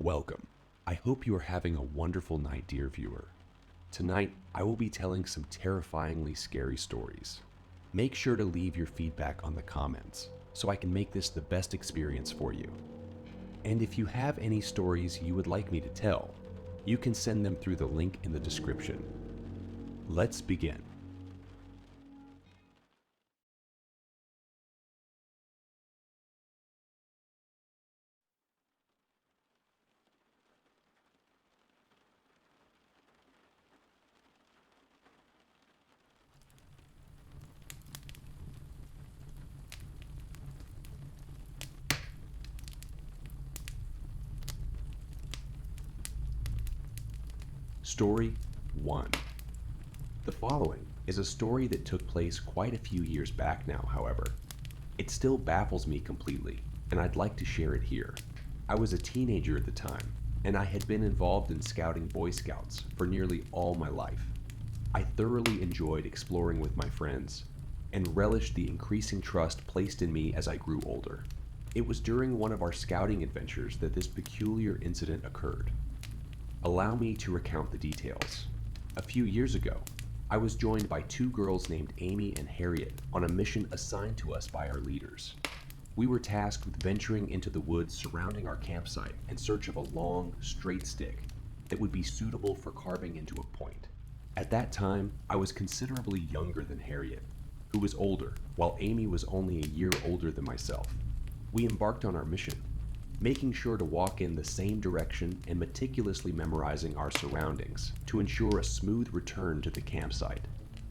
Welcome. I hope you are having a wonderful night, dear viewer. Tonight, I will be telling some terrifyingly scary stories. Make sure to leave your feedback on the comments so I can make this the best experience for you. And if you have any stories you would like me to tell, you can send them through the link in the description. Let's begin. Story 1. The following is a story that took place quite a few years back now, however. It still baffles me completely, and I'd like to share it here. I was a teenager at the time, and I had been involved in scouting Boy Scouts for nearly all my life. I thoroughly enjoyed exploring with my friends, and relished the increasing trust placed in me as I grew older. It was during one of our scouting adventures that this peculiar incident occurred. Allow me to recount the details. A few years ago, I was joined by two girls named Amy and Harriet on a mission assigned to us by our leaders. We were tasked with venturing into the woods surrounding our campsite in search of a long, straight stick that would be suitable for carving into a point. At that time, I was considerably younger than Harriet, who was older, while Amy was only a year older than myself. We embarked on our mission, making sure to walk in the same direction and meticulously memorizing our surroundings to ensure a smooth return to the campsite.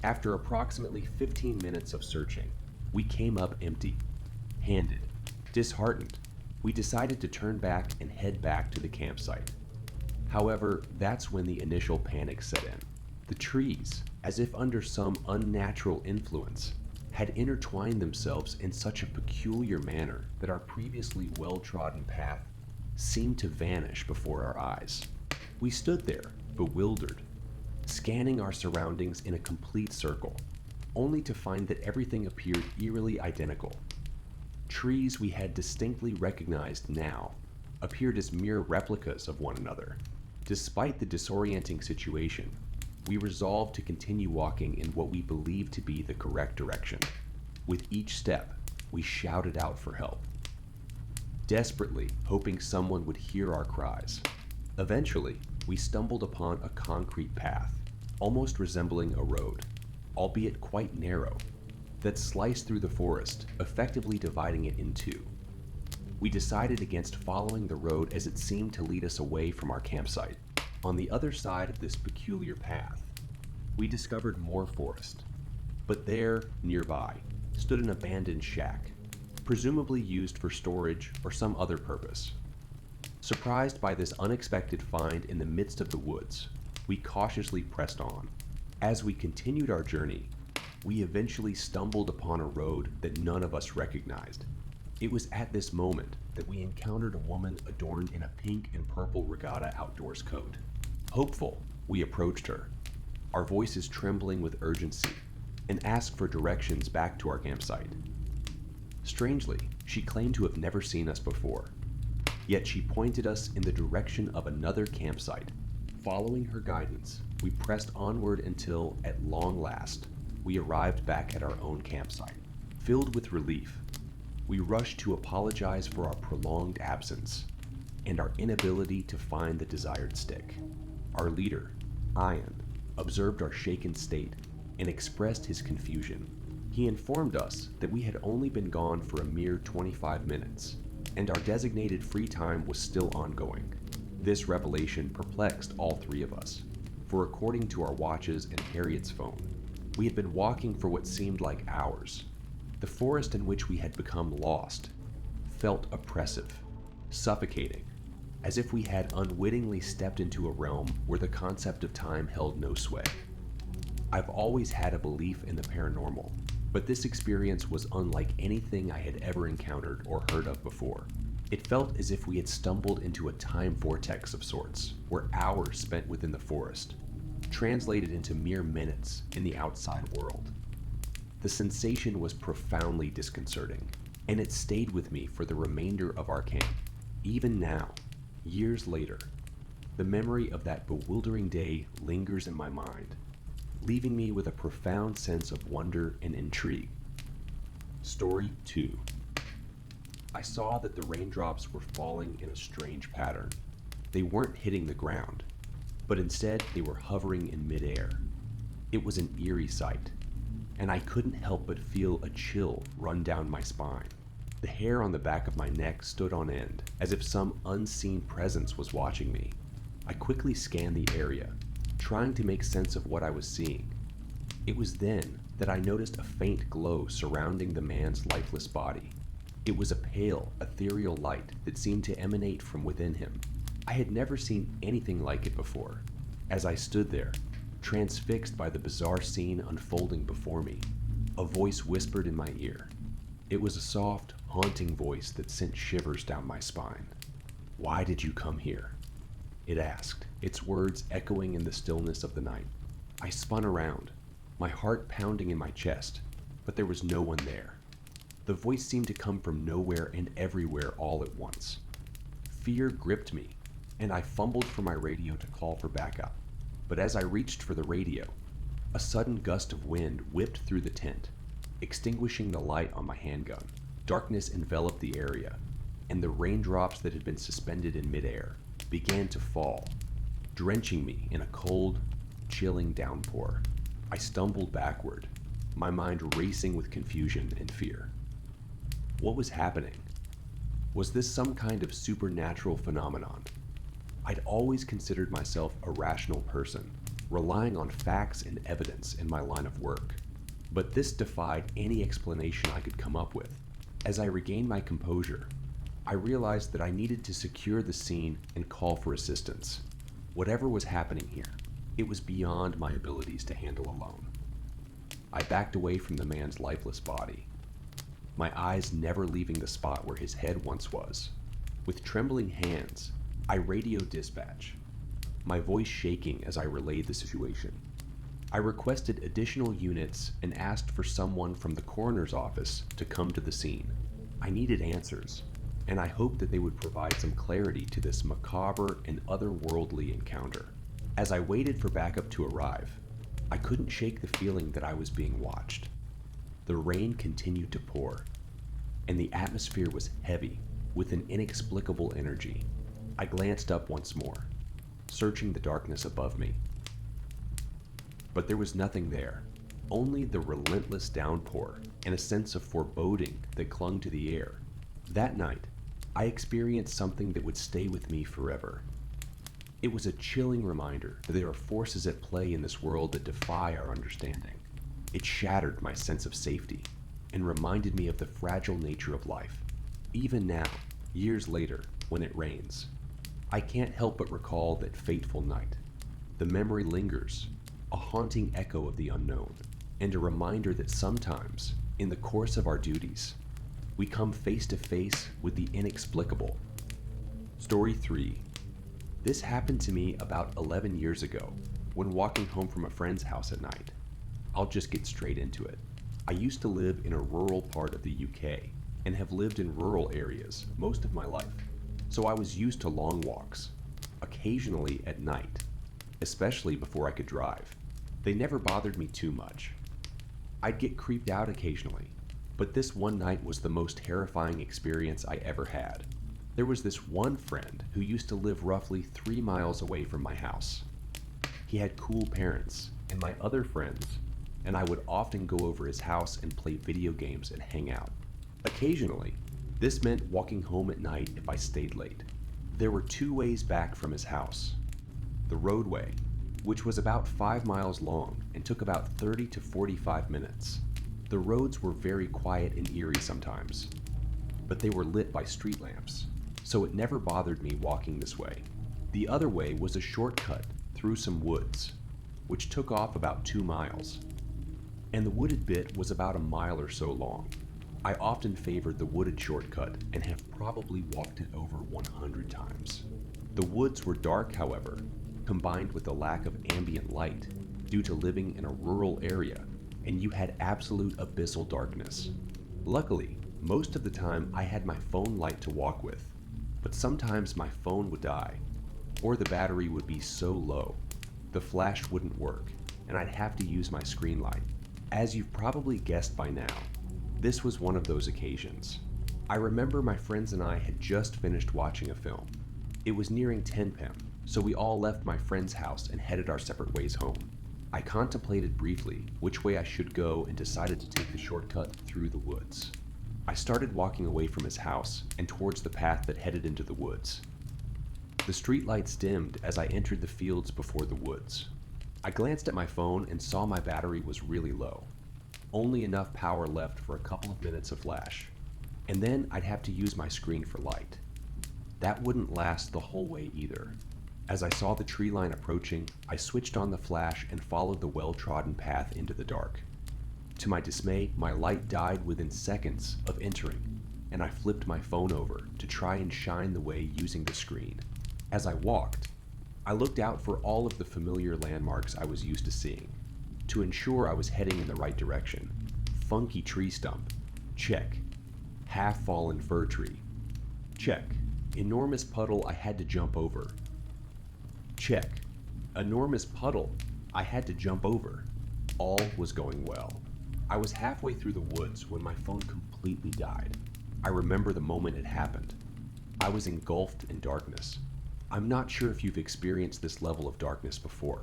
After approximately 15 minutes of searching, we came up empty-handed. Disheartened, we decided to turn back and head back to the campsite. However, that's when the initial panic set in. The trees, as if under some unnatural influence, had intertwined themselves in such a peculiar manner that our previously well-trodden path seemed to vanish before our eyes. We stood there, bewildered, scanning our surroundings in a complete circle, only to find that everything appeared eerily identical. Trees we had distinctly recognized now appeared as mere replicas of one another. Despite the disorienting situation, we resolved to continue walking in what we believed to be the correct direction. With each step, we shouted out for help, desperately hoping someone would hear our cries. Eventually, we stumbled upon a concrete path, almost resembling a road, albeit quite narrow, that sliced through the forest, effectively dividing it in two. We decided against following the road as it seemed to lead us away from our campsite. On the other side of this peculiar path, we discovered more forest, but there, nearby, stood an abandoned shack, presumably used for storage or some other purpose. Surprised by this unexpected find in the midst of the woods, we cautiously pressed on. As we continued our journey, we eventually stumbled upon a road that none of us recognized. It was at this moment that we encountered a woman adorned in a pink and purple regatta outdoors coat. Hopeful, we approached her, our voices trembling with urgency, and asked for directions back to our campsite. Strangely, she claimed to have never seen us before, yet she pointed us in the direction of another campsite. Following her guidance, we pressed onward until, at long last, we arrived back at our own campsite. Filled with relief, we rushed to apologize for our prolonged absence and our inability to find the desired stick. Our leader, Ian, observed our shaken state and expressed his confusion. He informed us that we had only been gone for a mere 25 minutes, and our designated free time was still ongoing. This revelation perplexed all three of us, for according to our watches and Harriet's phone, we had been walking for what seemed like hours. The forest in which we had become lost felt oppressive, suffocating, as if we had unwittingly stepped into a realm where the concept of time held no sway. I've always had a belief in the paranormal, but this experience was unlike anything I had ever encountered or heard of before. It felt as if we had stumbled into a time vortex of sorts, where hours spent within the forest translated into mere minutes in the outside world. The sensation was profoundly disconcerting, and it stayed with me for the remainder of our camp. Even now, Years later, the memory of that bewildering day lingers in my mind, leaving me with a profound sense of wonder and intrigue. Story 2. I saw that the raindrops were falling in a strange pattern. They weren't hitting the ground, but instead they were hovering in midair. It was an eerie sight, and I couldn't help but feel a chill run down my spine. The hair on the back of my neck stood on end, as if some unseen presence was watching me. I quickly scanned the area, trying to make sense of what I was seeing. It was then that I noticed a faint glow surrounding the man's lifeless body. It was a pale, ethereal light that seemed to emanate from within him. I had never seen anything like it before. As I stood there, transfixed by the bizarre scene unfolding before me, a voice whispered in my ear. It was a soft, haunting voice that sent shivers down my spine. "Why did you come here?" it asked, its words echoing in the stillness of the night. I spun around, my heart pounding in my chest, but there was no one there. The voice seemed to come from nowhere and everywhere all at once. Fear gripped me, and I fumbled for my radio to call for backup. But as I reached for the radio, a sudden gust of wind whipped through the tent, extinguishing the light on my handgun. Darkness enveloped the area, and the raindrops that had been suspended in midair began to fall, drenching me in a cold, chilling downpour. I stumbled backward, my mind racing with confusion and fear. What was happening? Was this some kind of supernatural phenomenon? I'd always considered myself a rational person, relying on facts and evidence in my line of work. But this defied any explanation I could come up with. As I regained my composure, I realized that I needed to secure the scene and call for assistance. Whatever was happening here, it was beyond my abilities to handle alone. I backed away from the man's lifeless body, my eyes never leaving the spot where his head once was. With trembling hands, I radioed dispatch, my voice shaking as I relayed the situation. I requested additional units and asked for someone from the coroner's office to come to the scene. I needed answers, and I hoped that they would provide some clarity to this macabre and otherworldly encounter. As I waited for backup to arrive, I couldn't shake the feeling that I was being watched. The rain continued to pour, and the atmosphere was heavy with an inexplicable energy. I glanced up once more, searching the darkness above me. But there was nothing there, only the relentless downpour and a sense of foreboding that clung to the air. That night, I experienced something that would stay with me forever. It was a chilling reminder that there are forces at play in this world that defy our understanding. It shattered my sense of safety and reminded me of the fragile nature of life. Even now, years later, when it rains, I can't help but recall that fateful night. The memory lingers, a haunting echo of the unknown, and a reminder that sometimes, in the course of our duties, we come face to face with the inexplicable. Story 3. This happened to me about 11 years ago when walking home from a friend's house at night. I'll just get straight into it. I used to live in a rural part of the UK and have lived in rural areas most of my life, so I was used to long walks, occasionally at night, especially before I could drive. They never bothered me too much. I'd get creeped out occasionally, but this one night was the most terrifying experience I ever had. There was this one friend who used to live roughly 3 miles away from my house. He had cool parents, and my other friends and I would often go over his house and play video games and hang out. Occasionally, this meant walking home at night if I stayed late. There were 2 ways back from his house. The roadway, which was about 5 miles long and took about 30 to 45 minutes. The roads were very quiet and eerie sometimes, but they were lit by street lamps, so it never bothered me walking this way. The other way was a shortcut through some woods, which took off about 2 miles. And the wooded bit was about a mile or so long. I often favored the wooded shortcut and have probably walked it over 100 times. The woods were dark, however, combined with the lack of ambient light due to living in a rural area, and you had absolute abyssal darkness. Luckily, most of the time I had my phone light to walk with. but sometimes my phone would die, or the battery would be so low, the flash wouldn't work, and I'd have to use my screen light. As you've probably guessed by now, this was one of those occasions. I remember my friends and I had just finished watching a film. It was nearing 10 p.m., so we all left my friend's house and headed our separate ways home. I contemplated briefly which way I should go and decided to take the shortcut through the woods. I started walking away from his house and towards the path that headed into the woods. The streetlights dimmed as I entered the fields before the woods. I glanced at my phone and saw my battery was really low. Only enough power left for a couple of minutes of flash, and then I'd have to use my screen for light. That wouldn't last the whole way either. As I saw the tree line approaching, I switched on the flash and followed the well-trodden path into the dark. To my dismay, my light died within seconds of entering, and I flipped my phone over to try and shine the way using the screen. As I walked, I looked out for all of the familiar landmarks I was used to seeing, to ensure I was heading in the right direction. Funky tree stump, check. Half-fallen fir tree, check. Enormous puddle I had to jump over, check. Enormous puddle I had to jump over. All was going well. I was halfway through the woods when my phone completely died. I remember the moment it happened. I was engulfed in darkness. I'm not sure if you've experienced this level of darkness before,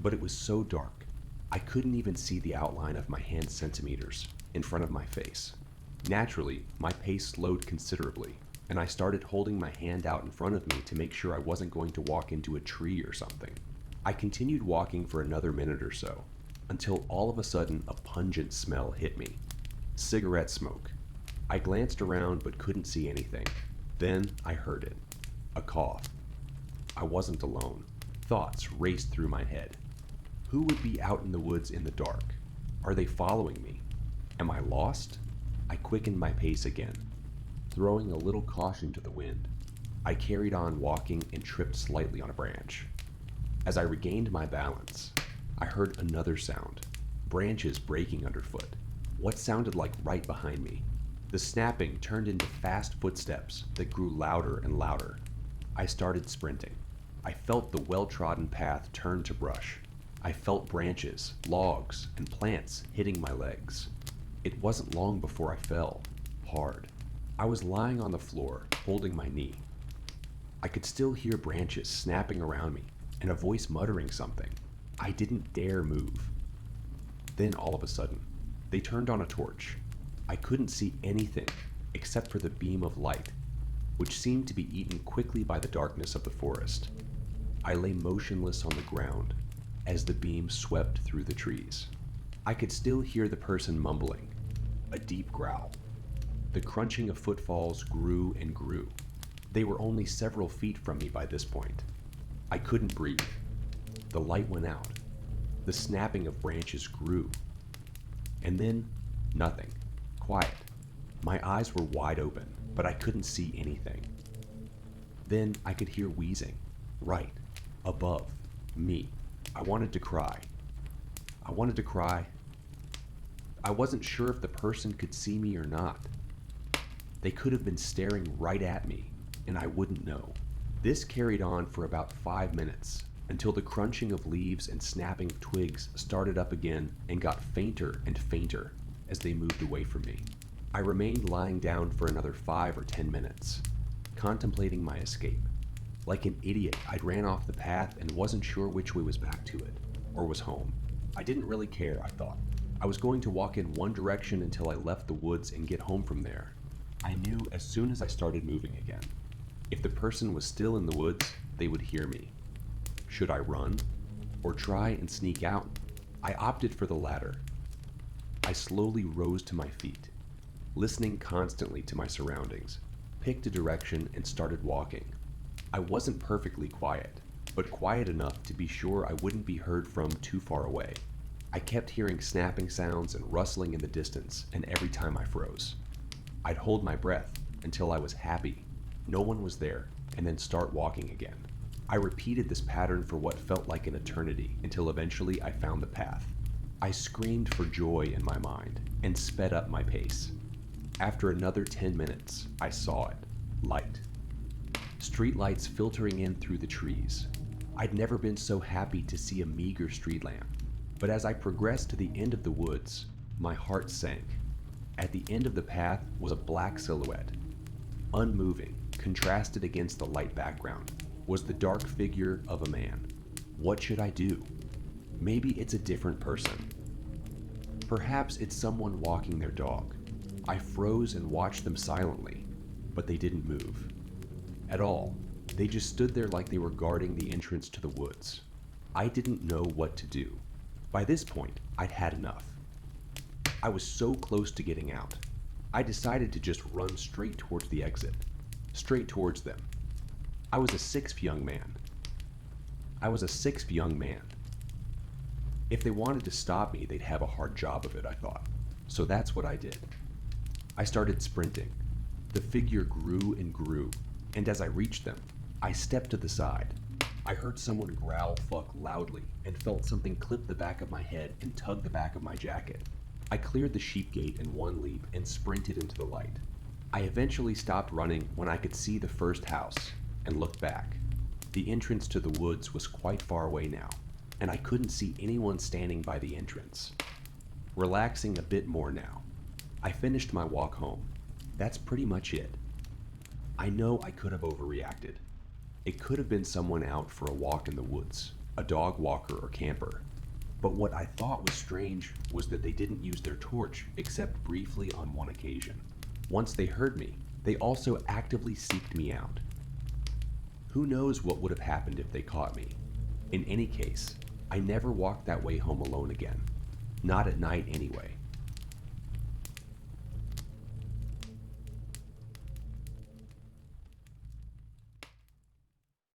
but it was so dark, I couldn't even see the outline of my hand centimeters in front of my face. Naturally, my pace slowed considerably, and I started holding my hand out in front of me to make sure I wasn't going to walk into a tree or something. I continued walking for another minute or so, until all of a sudden a pungent smell hit me. Cigarette smoke. I glanced around but couldn't see anything. Then I heard it. A cough. I wasn't alone. Thoughts raced through my head. Who would be out in the woods in the dark? Are they following me? Am I lost? I quickened my pace again, throwing a little caution to the wind. I carried on walking and tripped slightly on a branch. As I regained my balance, I heard another sound, branches breaking underfoot. What sounded like right behind me. The snapping turned into fast footsteps that grew louder and louder. I started sprinting. I felt the well-trodden path turn to brush. I felt branches, logs, and plants hitting my legs. It wasn't long before I fell, hard. I was lying on the floor, holding my knee. I could still hear branches snapping around me, and a voice muttering something. I didn't dare move. Then all of a sudden, they turned on a torch. I couldn't see anything except for the beam of light, which seemed to be eaten quickly by the darkness of the forest. I lay motionless on the ground as the beam swept through the trees. I could still hear the person mumbling, a deep growl. The crunching of footfalls grew and grew. They were only several feet from me by this point. I couldn't breathe. The light went out. The snapping of branches grew. And then, nothing. Quiet. My eyes were wide open, but I couldn't see anything. Then I could hear wheezing, right, above, me. I wanted to cry. I wasn't sure if the person could see me or not. They could have been staring right at me, and I wouldn't know. This carried on for about 5 minutes, until the crunching of leaves and snapping of twigs started up again and got fainter and fainter as they moved away from me. I remained lying down for another 5 or 10 minutes, contemplating my escape. Like an idiot, I'd ran off the path and wasn't sure which way was back to it, or was home. I didn't really care, I thought. I was going to walk in one direction until I left the woods and get home from there. I knew as soon as I started moving again. If the person was still in the woods, they would hear me. Should I run? Or try and sneak out? I opted for the latter. I slowly rose to my feet, listening constantly to my surroundings, picked a direction and started walking. I wasn't perfectly quiet, but quiet enough to be sure I wouldn't be heard from too far away. I kept hearing snapping sounds and rustling in the distance, and every time I froze, I'd hold my breath until I was happy no one was there, and then start walking again. I repeated this pattern for what felt like an eternity until eventually I found the path. I screamed for joy in my mind and sped up my pace. After another 10 minutes, I saw it. Light. streetlights filtering in through the trees. I'd never been so happy to see a meager street lamp, but as I progressed to the end of the woods, my heart sank. At the end of the path was a black silhouette. Unmoving, contrasted against the light background, was the dark figure of a man. What should I do? Maybe it's a different person. Perhaps it's someone walking their dog. I froze and watched them silently, but they didn't move. At all. They just stood there like they were guarding the entrance to the woods. I didn't know what to do. By this point, I'd had enough. I was so close to getting out. I decided to just run straight towards the exit. Straight towards them. I was a sixth young man. If they wanted to stop me, they'd have a hard job of it, I thought. So that's what I did. I started sprinting. The figure grew and grew, and as I reached them, I stepped to the side. I heard someone growl "fuck" loudly and felt something clip the back of my head and tug the back of my jacket. I cleared the sheep gate in one leap and sprinted into the light. I eventually stopped running when I could see the first house and looked back. The entrance to the woods was quite far away now, and I couldn't see anyone standing by the entrance. Relaxing a bit more now, I finished my walk home. That's pretty much it. I know I could have overreacted. It could have been someone out for a walk in the woods, a dog walker or camper. But what I thought was strange was that they didn't use their torch except briefly on one occasion. Once they heard me, they also actively seeked me out. Who knows what would have happened if they caught me? In any case, I never walked that way home alone again. Not at night anyway.